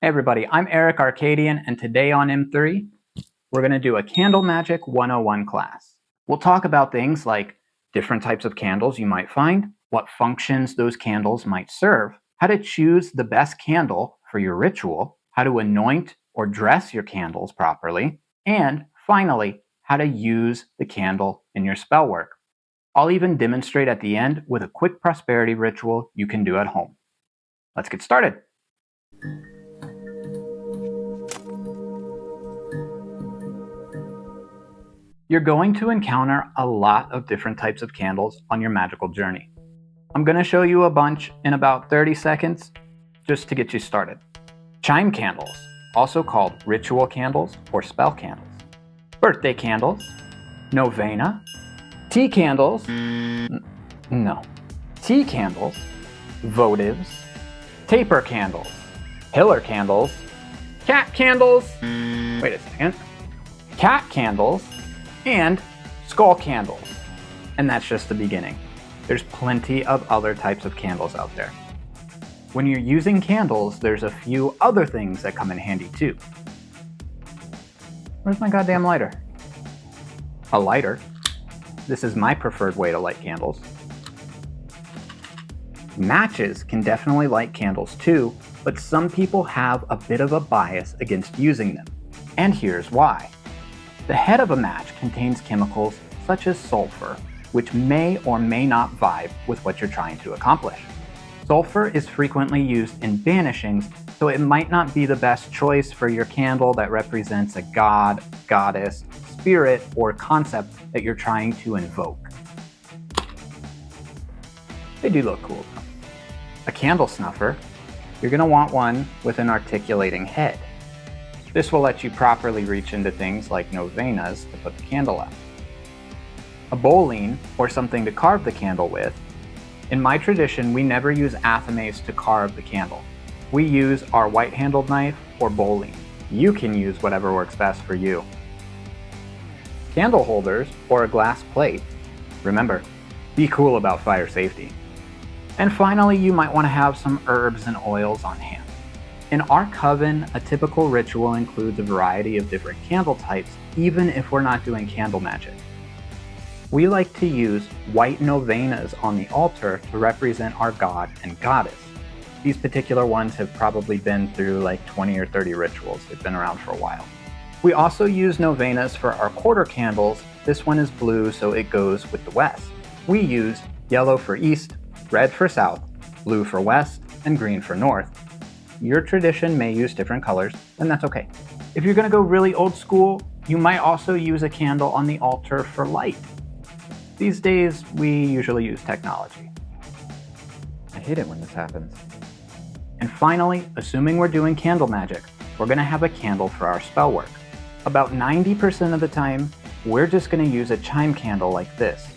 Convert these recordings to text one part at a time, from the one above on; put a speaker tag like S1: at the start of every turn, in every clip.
S1: Hey everybody, I'm Aerik Arkadian, and today on M3, we're going to do a Candle Magick 101 class. We'll talk about things like different types of candles you might find, what functions those candles might serve, how to choose the best candle for your ritual, how to anoint or dress your candles properly, and finally, how to use the candle in your spell work. I'll even demonstrate at the end with a quick prosperity ritual you can do at home. Let's get started. You're going to encounter a lot of different types of candles on your magical journey. I'm going to show you a bunch in about 30 seconds just to get you started. Chime candles, also called ritual candles or spell candles. Birthday candles, novena, tea candles, tea candles, votives, taper candles, pillar candles, cat candles, cat candles, and skull candles. And that's just the beginning. There's plenty of other types of candles out there. When you're using candles, there's a few other things that come in handy too. Where's my goddamn lighter? A lighter. This is my preferred way to light candles. Matches can definitely light candles too, but some people have a bit of a bias against using them. And here's why. The head of a match contains chemicals such as sulfur, which may or may not vibe with what you're trying to accomplish. Sulfur is frequently used in banishings, so it might not be the best choice for your candle that represents a god, goddess, spirit, or concept that you're trying to invoke. They do look cool though. A candle snuffer, you're going to want one with an articulating head. This will let you properly reach into things like novenas to put the candle out. A bowline, or something to carve the candle with. In my tradition, we never use athames to carve the candle. We use our white-handled knife or bowline. You can use whatever works best for you. Candle holders, or a glass plate. Remember, be cool about fire safety. And finally, you might want to have some herbs and oils on hand. In our coven, a typical ritual includes a variety of different candle types, even if we're not doing candle magic. We like to use white novenas on the altar to represent our god and goddess. These particular ones have probably been through like 20 or 30 rituals. They've been around for a while. We also use novenas for our quarter candles. This one is blue, so it goes with the west. We use yellow for east, red for south, blue for west, and green for north. Your tradition may use different colors, and that's okay. If you're going to go really old school, you might also use a candle on the altar for light. These days, we usually use technology. I hate it when this happens. And finally, assuming we're doing candle magic, we're going to have a candle for our spell work. About 90% of the time, we're just going to use a chime candle like this.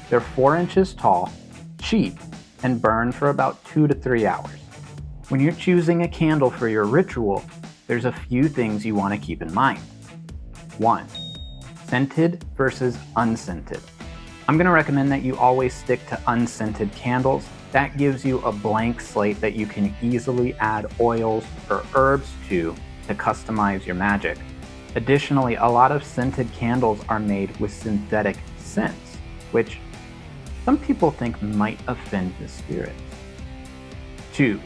S1: They're 4 inches tall, cheap, and burn for about 2 to 3 hours. When you're choosing a candle for your ritual, there's a few things you want to keep in mind. 1. Scented versus unscented. I'm going to recommend that you always stick to unscented candles. That gives you a blank slate that you can easily add oils or herbs to customize your magic. Additionally, a lot of scented candles are made with synthetic scents, which some people think might offend the spirits. 2.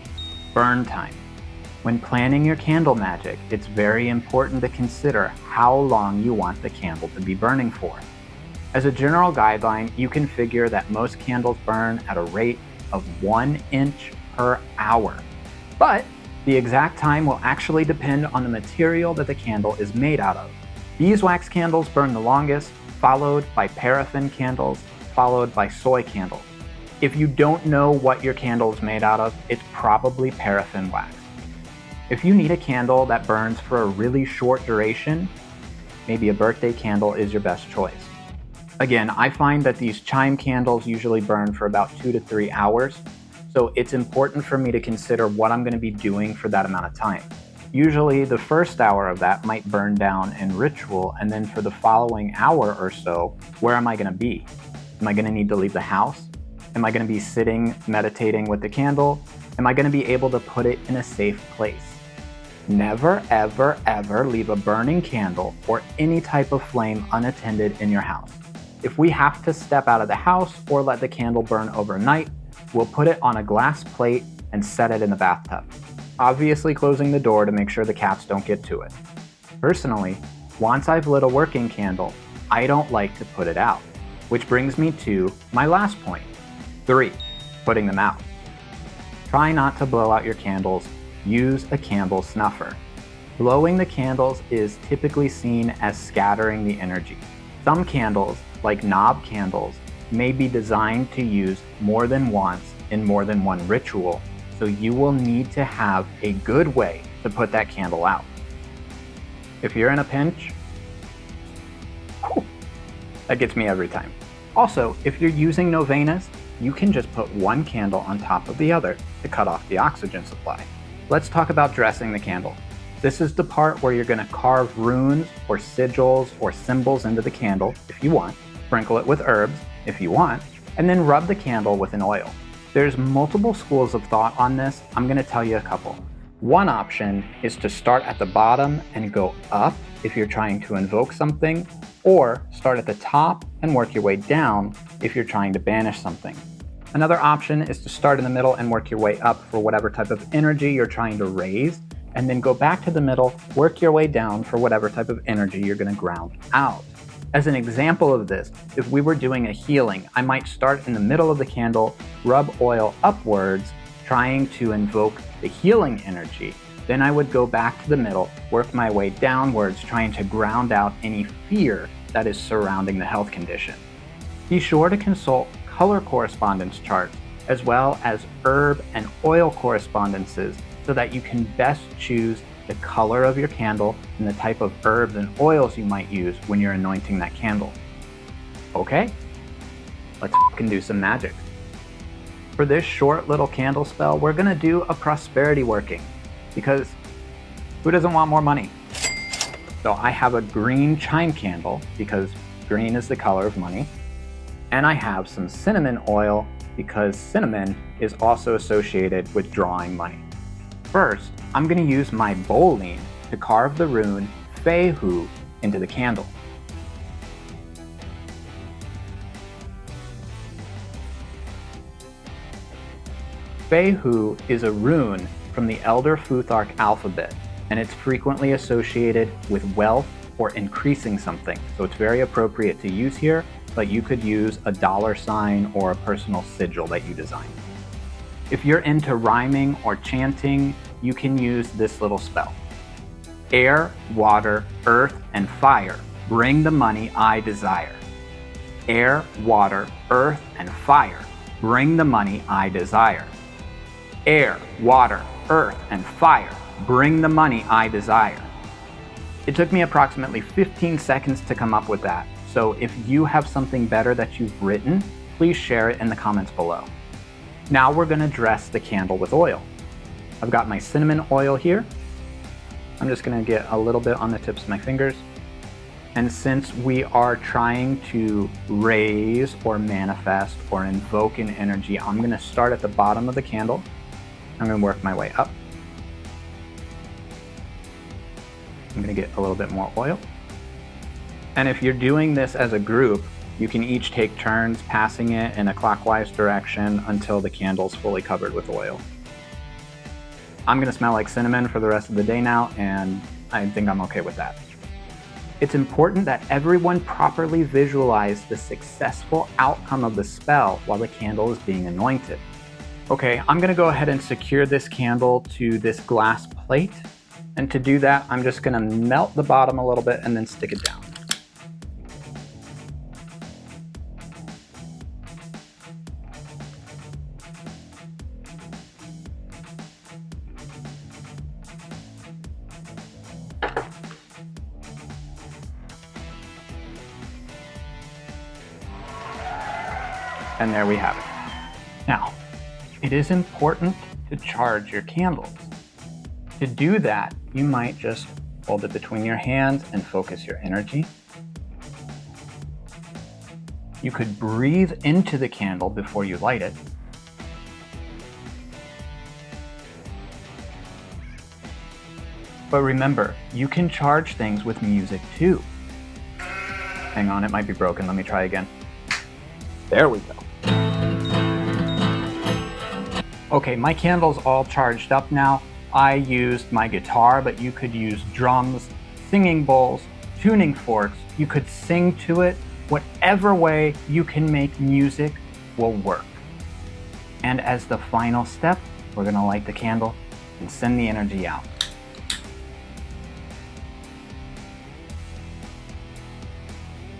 S1: Burn time. When planning your candle magic, it's very important to consider how long you want the candle to be burning for. As a general guideline, you can figure that most candles burn at a rate of 1 inch per hour. But the exact time will actually depend on the material that the candle is made out of. Beeswax candles burn the longest, followed by paraffin candles, followed by soy candles. If you don't know what your candle is made out of, it's probably paraffin wax. If you need a candle that burns for a really short duration, maybe a birthday candle is your best choice. Again, I find that these chime candles usually burn for about 2 to 3 hours, so it's important for me to consider what I'm going to be doing for that amount of time. Usually the first hour of that might burn down in ritual, and then for the following hour or so, where am I going to be? Am I going to need to leave the house? Am I going to be sitting, meditating with the candle? Am I going to be able to put it in a safe place? Never, ever, ever leave a burning candle or any type of flame unattended in your house. If we have to step out of the house or let the candle burn overnight, we'll put it on a glass plate and set it in the bathtub, obviously closing the door to make sure the cats don't get to it. Personally, once I've lit a working candle, I don't like to put it out, which brings me to my last point. 3. Putting them out. Try not to blow out your candles. Use a candle snuffer. Blowing the candles is typically seen as scattering the energy. Some candles, like knob candles, may be designed to use more than once in more than one ritual, so you will need to have a good way to put that candle out. If you're in a pinch, that gets me every time. Also, if you're using novenas, you can just put one candle on top of the other to cut off the oxygen supply. Let's talk about dressing the candle. This is the part where you're going to carve runes or sigils or symbols into the candle if you want, sprinkle it with herbs if you want, and then rub the candle with an oil. There's multiple schools of thought on this. I'm going to tell you a couple. One option is to start at the bottom and go up if you're trying to invoke something, or start at the top and work your way down if you're trying to banish something. Another option is to start in the middle and work your way up for whatever type of energy you're trying to raise, and then go back to the middle, work your way down for whatever type of energy you're going to ground out. As an example of this, if we were doing a healing, I might start in the middle of the candle, rub oil upwards, trying to invoke the healing energy. Then I would go back to the middle, work my way downwards, trying to ground out any fear that is surrounding the health condition. Be sure to consult color correspondence charts, as well as herb and oil correspondences, so that you can best choose the color of your candle and the type of herbs and oils you might use when you're anointing that candle. Okay, let's do some magic. For this short little candle spell, we're gonna do a prosperity working, because who doesn't want more money? So I have a green chime candle because green is the color of money, and I have some cinnamon oil because cinnamon is also associated with drawing money. First, I'm going to use my bowline to carve the rune Fehu into the candle. Fehu is a rune from the Elder Futhark alphabet, and it's frequently associated with wealth or increasing something, so it's very appropriate to use here, but you could use a $ or a personal sigil that you design. If you're into rhyming or chanting, you can use this little spell. Air, water, earth, and fire, bring the money I desire. Air, water, earth, and fire, bring the money I desire. Air, water, earth, and fire, bring the money I desire. It took me approximately 15 seconds to come up with that, so if you have something better that you've written, please share it in the comments below. Now we're going to dress the candle with oil. I've got my cinnamon oil here. I'm just going to get a little bit on the tips of my fingers. And since we are trying to raise or manifest or invoke an energy, I'm going to start at the bottom of the candle. I'm going to work my way up. I'm going to get a little bit more oil. And if you're doing this as a group, you can each take turns passing it in a clockwise direction until the candle's fully covered with oil. I'm going to smell like cinnamon for the rest of the day now, and I think I'm okay with that. It's important that everyone properly visualize the successful outcome of the spell while the candle is being anointed. Okay, I'm going to go ahead and secure this candle to this glass plate. And to do that, I'm just going to melt the bottom a little bit and then stick it down. And there we have it. Now, it is important to charge your candles. To do that, you might just hold it between your hands and focus your energy. You could breathe into the candle before you light it. But remember, you can charge things with music too. Hang on, it might be broken. Let me try again. There we go. Okay, my candle's all charged up now. I used my guitar, but you could use drums, singing bowls, tuning forks. You could sing to it. Whatever way you can make music will work. And as the final step, we're gonna light the candle and send the energy out.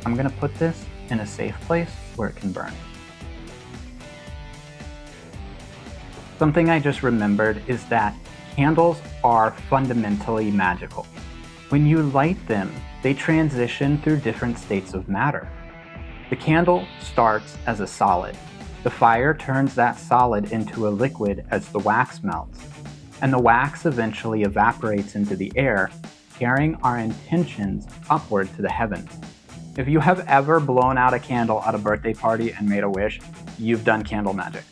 S1: I'm gonna put this in a safe place where it can burn. Something I just remembered is that candles are fundamentally magical. When you light them, they transition through different states of matter. The candle starts as a solid. The fire turns that solid into a liquid as the wax melts, and the wax eventually evaporates into the air, carrying our intentions upward to the heavens. If you have ever blown out a candle at a birthday party and made a wish, you've done Candle Magic.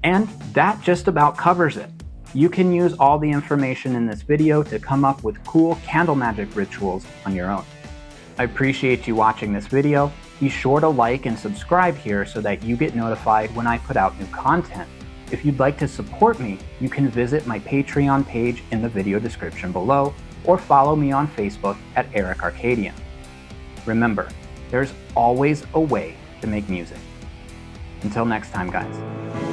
S1: And that just about covers it. You can use all the information in this video to come up with cool Candle Magic rituals on your own. I appreciate you watching this video. Be sure to like and subscribe here so that you get notified when I put out new content. If you'd like to support me, you can visit my Patreon page in the video description below, or follow me on Facebook at Aerik Arkadian. Remember, there's always a way to make music. Until next time, guys.